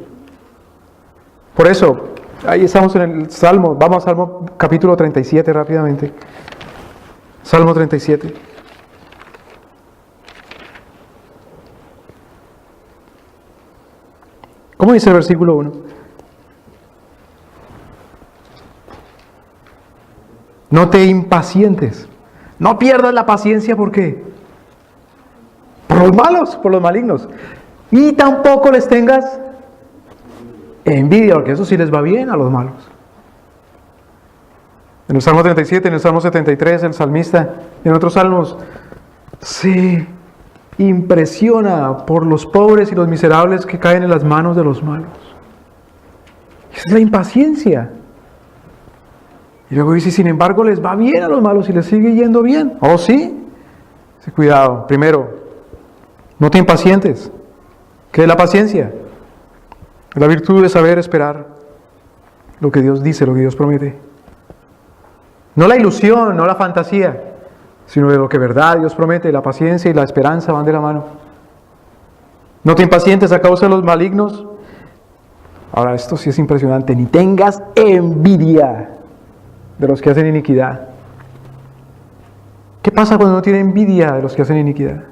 Por eso, ahí estamos en el Salmo. Vamos a Salmo capítulo 37 rápidamente. Salmo 37. ¿Cómo dice el versículo 1? No te impacientes. No pierdas la paciencia, ¿por qué? Por los malos, por los malignos. Y tampoco les tengas envidia, porque eso sí les va bien a los malos. En el Salmo 37, en el Salmo 73, el salmista, en otros salmos, se impresiona por los pobres y los miserables que caen en las manos de los malos. Esa es la impaciencia. Y luego dice, sin embargo, les va bien a los malos y les sigue yendo bien. ¿Oh, sí? Cuidado. Primero, no te impacientes. ¿Qué es la paciencia? La virtud de saber esperar lo que Dios dice, lo que Dios promete. No la ilusión, no la fantasía, sino de lo que verdad Dios promete. La paciencia y la esperanza van de la mano. No te impacientes a causa de los malignos. Ahora, esto sí es impresionante. Ni tengas envidia de los que hacen iniquidad. ¿Qué pasa cuando uno tiene envidia de los que hacen iniquidad?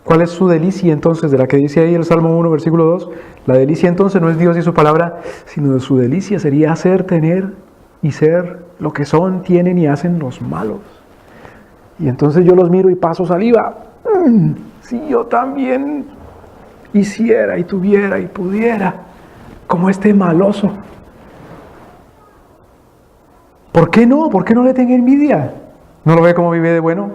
¿Cuál es su delicia entonces? De la que dice ahí el Salmo 1, versículo 2. La delicia entonces no es Dios y su palabra, sino de su delicia sería hacer, tener y ser lo que son, tienen y hacen los malos. Y entonces yo los miro y paso saliva. Si yo también hiciera y tuviera y pudiera, como este maloso. ¿Por qué no? ¿Por qué no le tenga envidia? ¿No lo ve como vive de bueno?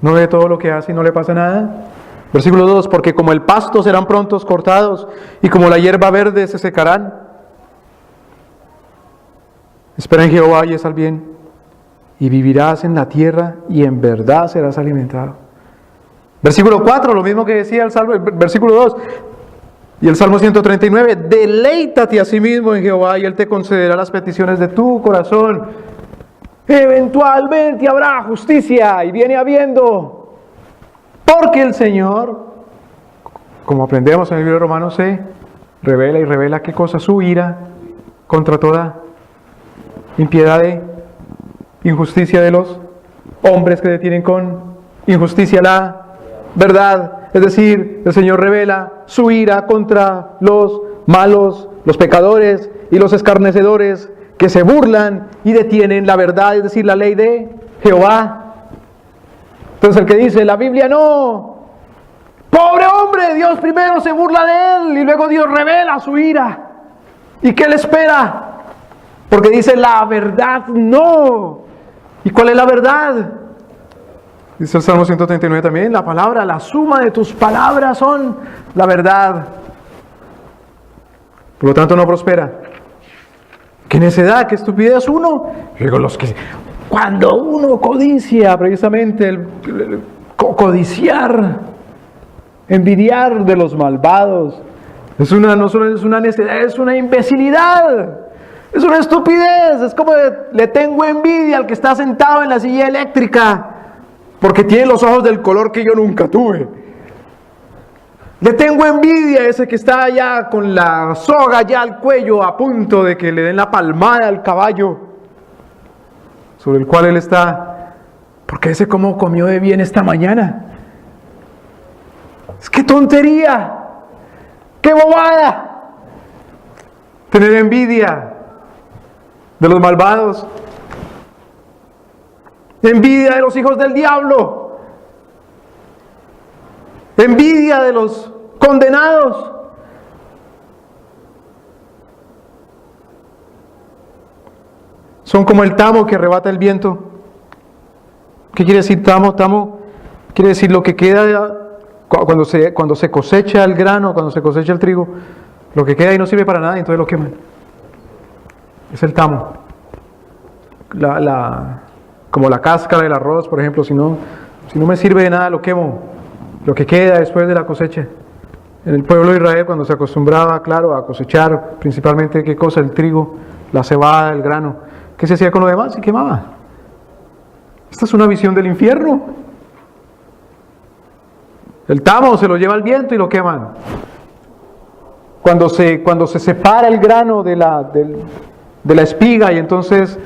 ¿No ve todo lo que hace y no le pasa nada? Versículo 2, porque como el pasto serán prontos cortados y como la hierba verde se secarán. Espera en Jehová y haz el bien, y vivirás en la tierra y en verdad serás alimentado. Versículo 4, lo mismo que decía el Salmo, versículo 2 y el Salmo 139, deleítate a sí mismo en Jehová y Él te concederá las peticiones de tu corazón. Eventualmente habrá justicia y viene habiendo, porque el Señor, como aprendemos en el libro de Romanos, se revela y revela qué cosa, su ira contra toda impiedad de injusticia de los hombres que detienen con injusticia la verdad. Es decir, el Señor revela su ira contra los malos, los pecadores y los escarnecedores que se burlan y detienen la verdad, es decir, la ley de Jehová. Entonces el que dice, la Biblia no, pobre hombre, Dios primero se burla de él y luego Dios revela su ira. ¿Y qué le espera? Porque dice la verdad no. ¿Y cuál es la verdad? Dice el Salmo 139 también, la palabra, la suma de tus palabras son la verdad. Por lo tanto no prospera. ¡Qué necedad, qué estupidez uno! Digo, cuando uno codicia, precisamente el codiciar, envidiar de los malvados, no solo es una necedad, es una imbecilidad. Es una estupidez, es como le tengo envidia al que está sentado en la silla eléctrica porque tiene los ojos del color que yo nunca tuve. Le tengo envidia a ese que está allá con la soga ya al cuello a punto de que le den la palmada al caballo sobre el cual él está, porque ese cómo comió de bien esta mañana. Es que tontería, qué bobada tener envidia de los malvados, envidia de los hijos del diablo, envidia de los condenados. Son como el tamo que arrebata el viento. ¿Qué quiere decir tamo? Tamo quiere decir lo que queda cuando se cosecha el grano, cuando se cosecha el trigo, lo que queda y no sirve para nada y entonces lo queman. Es el tamo. Como la cáscara del arroz, por ejemplo, si no me sirve de nada, lo quemo. Lo que queda después de la cosecha. En el pueblo de Israel, cuando se acostumbraba, claro, a cosechar principalmente, ¿qué cosa? El trigo, la cebada, el grano. ¿Qué se hacía con lo demás? Se quemaba. Esta es una visión del infierno. El tamo se lo lleva el viento y lo queman. Cuando se separa el grano de la espiga, y entonces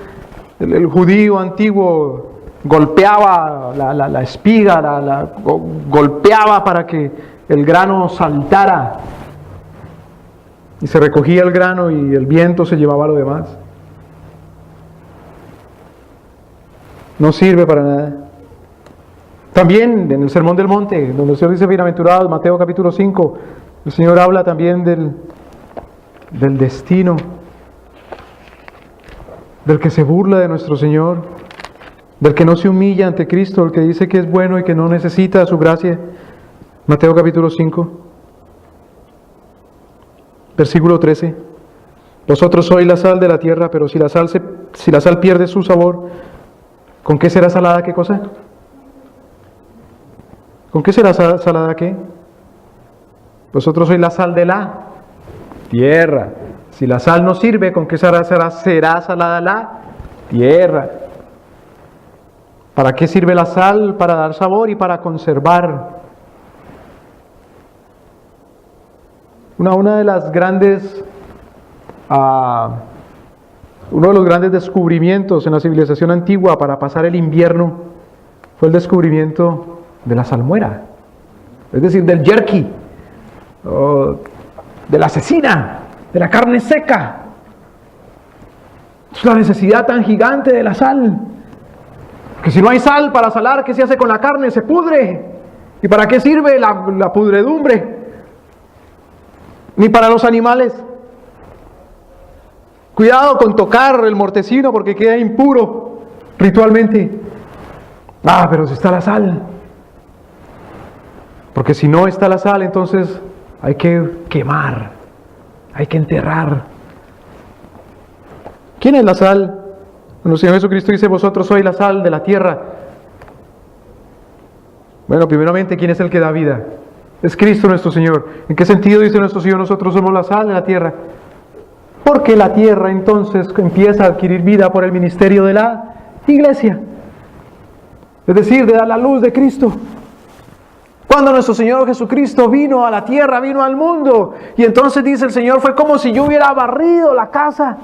el judío antiguo golpeaba la espiga, golpeaba para que el grano saltara, y se recogía el grano y el viento se llevaba lo demás. No sirve para nada. También en el Sermón del Monte, donde el Señor dice bienaventurados, Mateo capítulo 5, el Señor habla también del destino, del que se burla de nuestro Señor, del que no se humilla ante Cristo, el que dice que es bueno y que no necesita su gracia. Mateo capítulo 5, versículo 13. Vosotros sois la sal de la tierra, pero si la sal pierde su sabor, ¿con qué será salada qué cosa? ¿Con qué será salada qué? Vosotros sois la sal de la tierra. Si la sal no sirve, ¿con qué será salada la tierra? ¿Para qué sirve la sal? Para dar sabor y para conservar. Una de las grandes, uno de los grandes descubrimientos en la civilización antigua para pasar el invierno fue el descubrimiento de la salmuera, es decir, del jerky, de la cecina, de la carne seca. Es la necesidad tan gigante de la sal, que si no hay sal para salar, ¿qué se hace con la carne? Se pudre. ¿Y para qué sirve la pudredumbre? Ni para los animales. Cuidado con tocar el mortecino porque queda impuro ritualmente. Pero si está la sal. Porque si no está la sal, entonces hay que quemar, hay que enterrar. ¿Quién es la sal? Cuando el Señor Jesucristo dice, vosotros sois la sal de la tierra. Bueno, primeramente, ¿quién es el que da vida? Es Cristo nuestro Señor. ¿En qué sentido dice nuestro Señor, nosotros somos la sal de la tierra? Porque la tierra entonces empieza a adquirir vida por el ministerio de la iglesia. Es decir, de dar la luz de Cristo. Cuando nuestro Señor Jesucristo vino a la tierra, vino al mundo, y entonces dice el Señor, fue como si yo hubiera barrido la casa.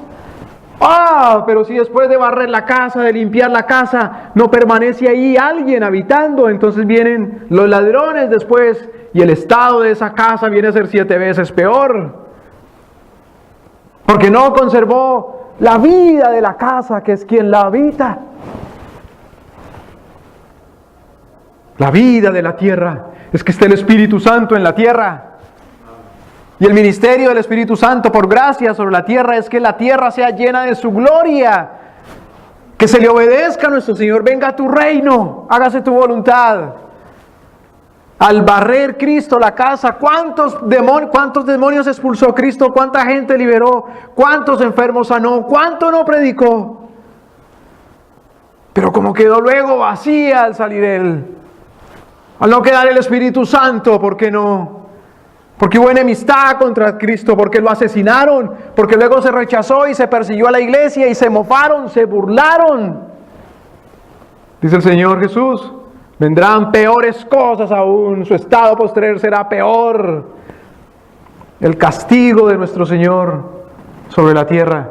Pero si después de barrer la casa, de limpiar la casa, no permanece ahí alguien habitando, entonces vienen los ladrones después, y el estado de esa casa viene a ser 7 veces peor. Porque no conservó la vida de la casa, que es quien la habita. La vida de la tierra es que esté el Espíritu Santo en la tierra. Y el ministerio del Espíritu Santo por gracia sobre la tierra es que la tierra sea llena de su gloria. Que se le obedezca a nuestro Señor. Venga a tu reino, hágase tu voluntad. Al barrer Cristo la casa, ¿cuántos demonios expulsó Cristo? ¿Cuánta gente liberó? ¿Cuántos enfermos sanó? ¿Cuánto no predicó? Pero como quedó luego vacía al salir Él. Al no quedar el Espíritu Santo, ¿por qué no? Porque hubo enemistad contra Cristo, porque lo asesinaron, porque luego se rechazó y se persiguió a la iglesia y se mofaron, se burlaron. Dice el Señor Jesús, vendrán peores cosas aún, su estado posterior será peor. El castigo de nuestro Señor sobre la tierra,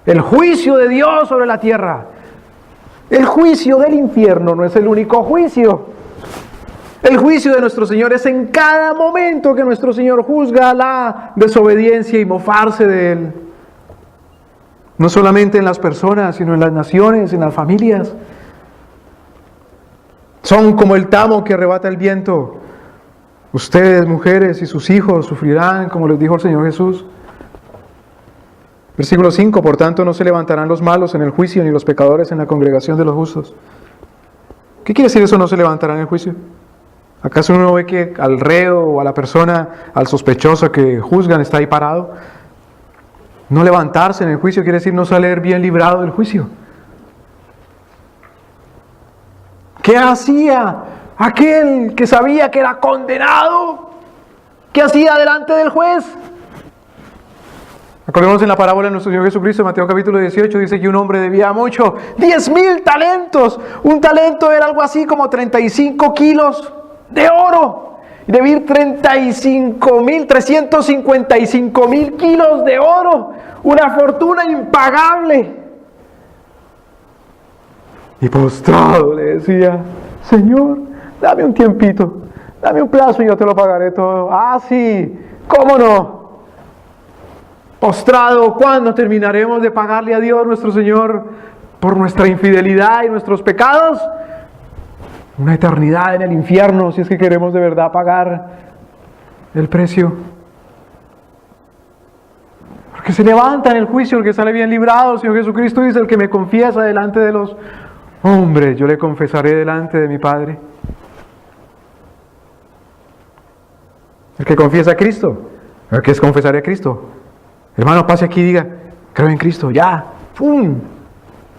el juicio de Dios sobre la tierra. El juicio del infierno no es el único juicio. El juicio de nuestro Señor es en cada momento que nuestro Señor juzga la desobediencia y mofarse de Él. No solamente en las personas, sino en las naciones, en las familias. Son como el tamo que arrebata el viento. Ustedes, mujeres, y sus hijos sufrirán, como les dijo el Señor Jesús. Versículo 5, por tanto no se levantarán los malos en el juicio, ni los pecadores en la congregación de los justos. ¿Qué quiere decir eso, no se levantarán en el juicio? ¿Acaso uno ve que al reo o a la persona, al sospechoso que juzgan está ahí parado? No levantarse en el juicio quiere decir no salir bien librado del juicio. ¿Qué hacía aquel que sabía que era condenado? ¿Qué hacía delante del juez? Acordémonos en la parábola de nuestro Señor Jesucristo, Mateo capítulo 18, dice que un hombre debía mucho, 10,000 talentos. Un talento era algo así como 35 kilos de oro. Y debía 355,000 kilos de oro. Una fortuna impagable. Y postrado le decía, Señor, dame un tiempito, dame un plazo y yo te lo pagaré todo. Ah, sí, ¿cómo no? Postrado, ¿cuándo terminaremos de pagarle a Dios nuestro Señor por nuestra infidelidad y nuestros pecados? Una eternidad en el infierno, si es que queremos de verdad pagar el precio. Porque se levanta en el juicio el que sale bien librado. El Señor Jesucristo dice, el que me confiesa delante de los hombres, yo le confesaré delante de mi Padre. El que confiesa a Cristo, el que es confesaré a Cristo. Hermano, pase aquí y diga, creo en Cristo, ya, ¡pum!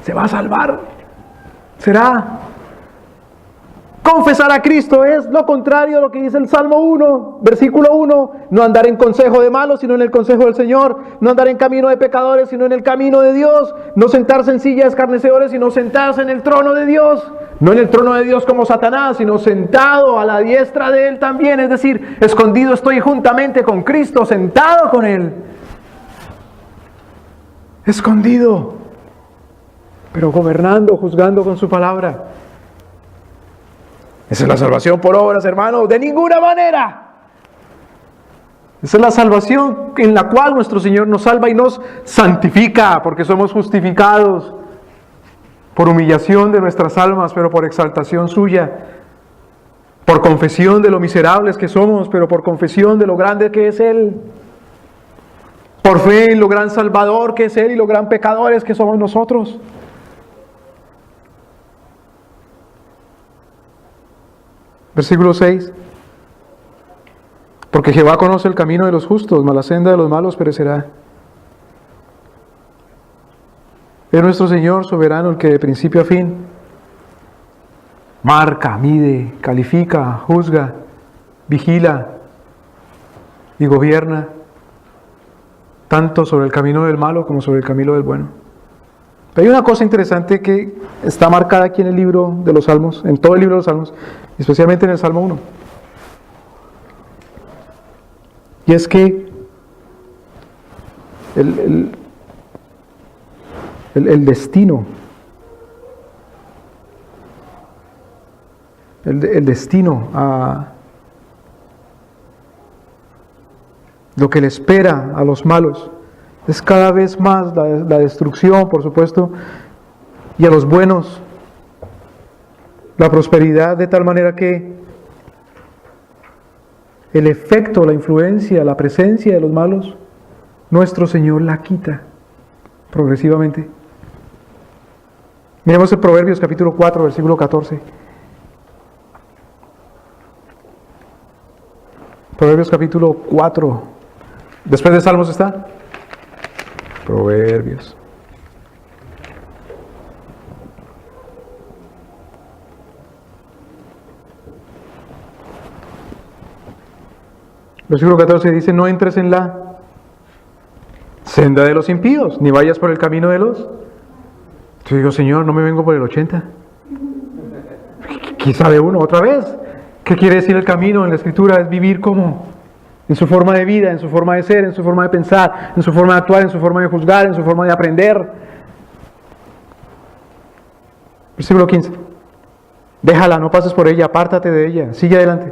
Se va a salvar. Será. Confesar a Cristo es lo contrario a lo que dice el Salmo 1, versículo 1. No andar en consejo de malos, sino en el consejo del Señor. No andar en camino de pecadores, sino en el camino de Dios. No sentarse en silla de escarnecedores, sino sentarse en el trono de Dios. No en el trono de Dios como Satanás, sino sentado a la diestra de Él también. Es decir, escondido estoy juntamente con Cristo, sentado con Él. Escondido, pero gobernando, juzgando con su palabra. Esa es la salvación por obras, hermanos, de ninguna manera. Esa es la salvación en la cual nuestro Señor nos salva y nos santifica, porque somos justificados por humillación de nuestras almas, pero por exaltación suya, por confesión de lo miserables que somos, pero por confesión de lo grande que es Él. Por fe en lo gran Salvador que es Él y lo gran pecadores que somos nosotros. Versículo 6. Porque Jehová conoce el camino de los justos, mas la senda de los malos perecerá. Es nuestro Señor soberano el que de principio a fin marca, mide, califica, juzga, vigila y gobierna, tanto sobre el camino del malo como sobre el camino del bueno. Pero hay una cosa interesante que está marcada aquí en el libro de los Salmos, en todo el libro de los Salmos, especialmente en el Salmo 1. Y es que el destino, el destino a lo que le espera a los malos es cada vez más la destrucción, por supuesto, y a los buenos la prosperidad, de tal manera que el efecto, la influencia, la presencia de los malos, nuestro Señor la quita progresivamente. Miremos en Proverbios capítulo 4, versículo 14. Proverbios capítulo 4. Después de Salmos está Proverbios. Versículo 14 dice, no entres en la senda de los impíos, ni vayas por el camino de los... Yo digo, Señor, no me vengo por el 80. ¿Qué sabe uno otra vez? ¿Qué quiere decir el camino en la Escritura? Es vivir como... en su forma de vida, en su forma de ser, en su forma de pensar, en su forma de actuar, en su forma de juzgar, en su forma de aprender. Versículo 15. Déjala, no pases por ella, apártate de ella, sigue adelante.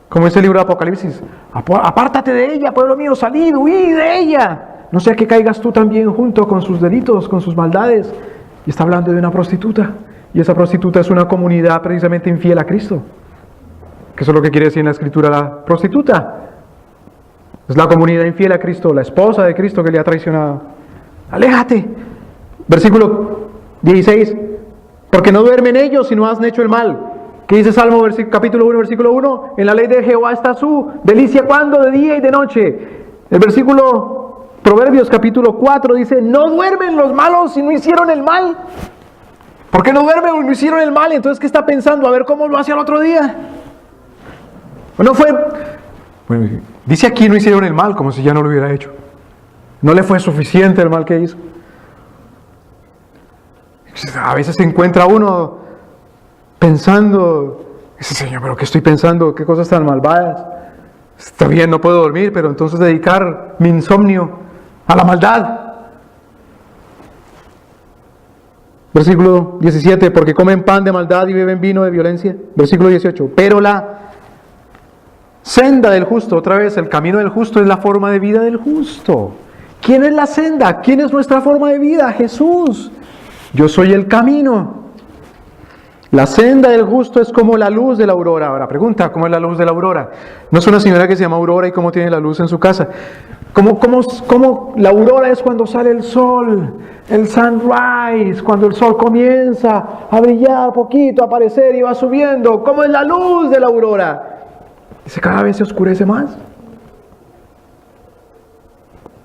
Como dice el libro de Apocalipsis, apártate de ella, pueblo mío, salid, huid de ella. No sea que caigas tú también junto con sus delitos, con sus maldades. Y está hablando de una prostituta. Y esa prostituta es una comunidad precisamente infiel a Cristo. Que eso es lo que quiere decir en la Escritura la prostituta. Es la comunidad infiel a Cristo, la esposa de Cristo que le ha traicionado. Aléjate. Versículo 16. Porque no duermen ellos si no has hecho el mal. ¿Qué dice Salmo capítulo 1, versículo 1? En la ley de Jehová está su delicia, ¿cuándo? De día y de noche. El versículo Proverbios capítulo 4 dice, no duermen los malos si no hicieron el mal. ¿Por qué no duermen o no hicieron el mal? Entonces, ¿qué está pensando? A ver cómo lo hace al otro día. No fue Bueno, dice aquí no hicieron el mal, como si ya no lo hubiera hecho. No le fue suficiente el mal que hizo. A veces se encuentra uno pensando, dice, Señor, pero ¿qué estoy pensando? ¿Qué cosas tan malvadas? Está bien, no puedo dormir, pero entonces dedicar mi insomnio a la maldad. Versículo 17, porque comen pan de maldad y beben vino de violencia. Versículo 18, pero la senda del justo, otra vez, el camino del justo es la forma de vida del justo. ¿Quién es la senda? ¿Quién es nuestra forma de vida? Jesús. Yo soy el camino. La senda del justo es como la luz de la aurora. Ahora, pregunta, ¿cómo es la luz de la aurora? No es una señora que se llama Aurora y cómo tiene la luz en su casa. ¿Cómo la aurora es cuando sale el sol? El sunrise, cuando el sol comienza a brillar poquito, a aparecer y va subiendo. ¿Cómo es la luz de la aurora? Dice, cada vez se oscurece más.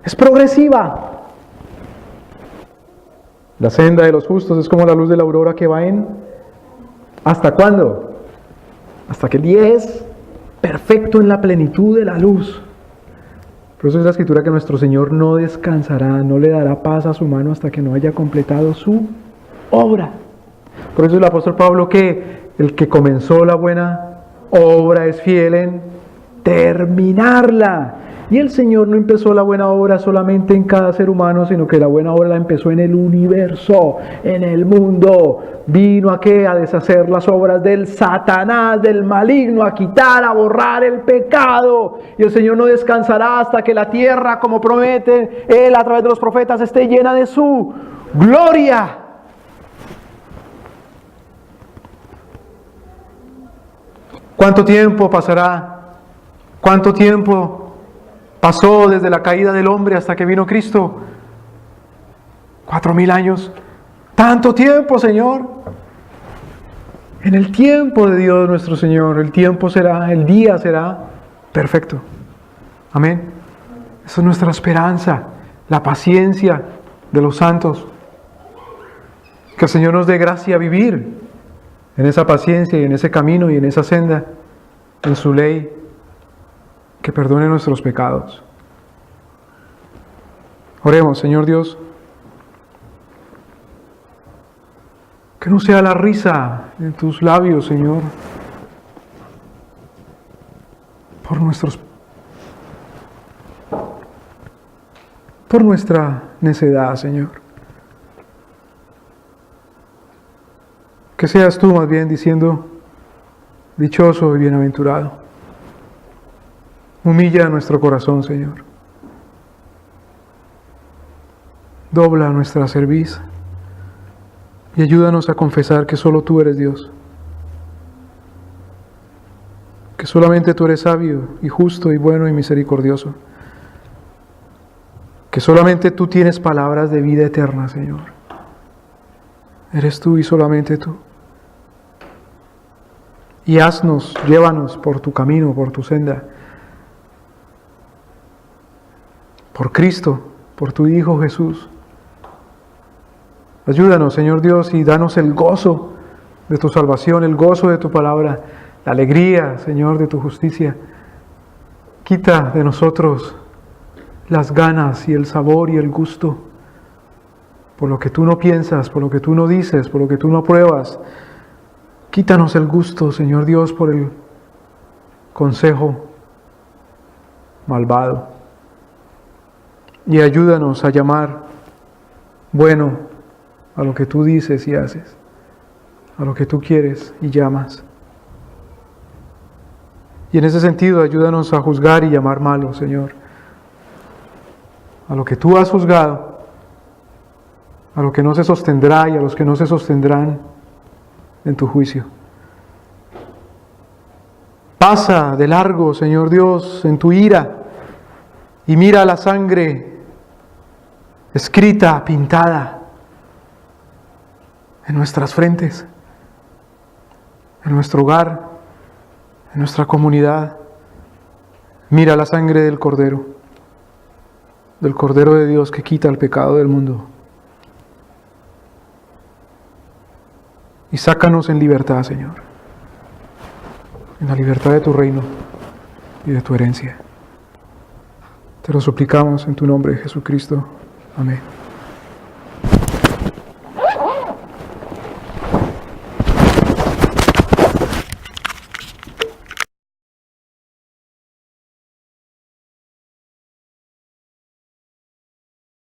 Es progresiva. La senda de los justos es como la luz de la aurora que va en... ¿Hasta cuándo? Hasta que el día es perfecto en la plenitud de la luz. Por eso es la escritura que nuestro Señor no descansará, no le dará paz a su mano hasta que no haya completado su obra. Por eso el apóstol Pablo que el que comenzó la buena obra es fiel en terminarla. Y el Señor no empezó la buena obra solamente en cada ser humano, sino que la buena obra la empezó en el universo, en el mundo. Vino a ¿qué? A deshacer las obras del Satanás, del maligno, a quitar, a borrar el pecado. Y el Señor no descansará hasta que la tierra, como promete Él a través de los profetas, esté llena de su gloria. ¿Cuánto tiempo pasará? ¿Cuánto tiempo pasó desde la caída del hombre hasta que vino Cristo? 4,000 años. Tanto tiempo, Señor. En el tiempo de Dios nuestro Señor, el día será perfecto. Amén. Esa es nuestra esperanza, la paciencia de los santos. Que el Señor nos dé gracia a vivir en esa paciencia y en ese camino y en esa senda, en su ley, que perdone nuestros pecados. Oremos, Señor Dios, que no sea la risa en tus labios, Señor, por nuestra necedad, Señor. Que seas tú más bien diciendo, dichoso y bienaventurado. Humilla nuestro corazón, Señor. Dobla nuestra cerviz y ayúdanos a confesar que solo tú eres Dios. Que solamente tú eres sabio y justo y bueno y misericordioso. Que solamente tú tienes palabras de vida eterna, Señor. Eres tú y solamente tú. Y haznos, llévanos por tu camino, por tu senda. Por Cristo, por tu Hijo Jesús. Ayúdanos, Señor Dios, y danos el gozo de tu salvación, el gozo de tu palabra, la alegría, Señor, de tu justicia. Quita de nosotros las ganas y el sabor y el gusto por lo que tú no piensas, por lo que tú no dices, por lo que tú no apruebas. Quítanos el gusto, Señor Dios, por el consejo malvado. Y ayúdanos a llamar bueno a lo que tú dices y haces, a lo que tú quieres y llamas. Y en ese sentido, ayúdanos a juzgar y llamar malo, Señor, a lo que tú has juzgado, a lo que no se sostendrá y a los que no se sostendrán en tu juicio. Pasa de largo, Señor Dios, en tu ira y mira la sangre escrita, pintada en nuestras frentes, en nuestro hogar, en nuestra comunidad. Mira la sangre del Cordero de Dios que quita el pecado del mundo. Y sácanos en libertad, Señor, en la libertad de tu reino. y de tu herencia. Te lo suplicamos en tu nombre, Jesucristo. Amén.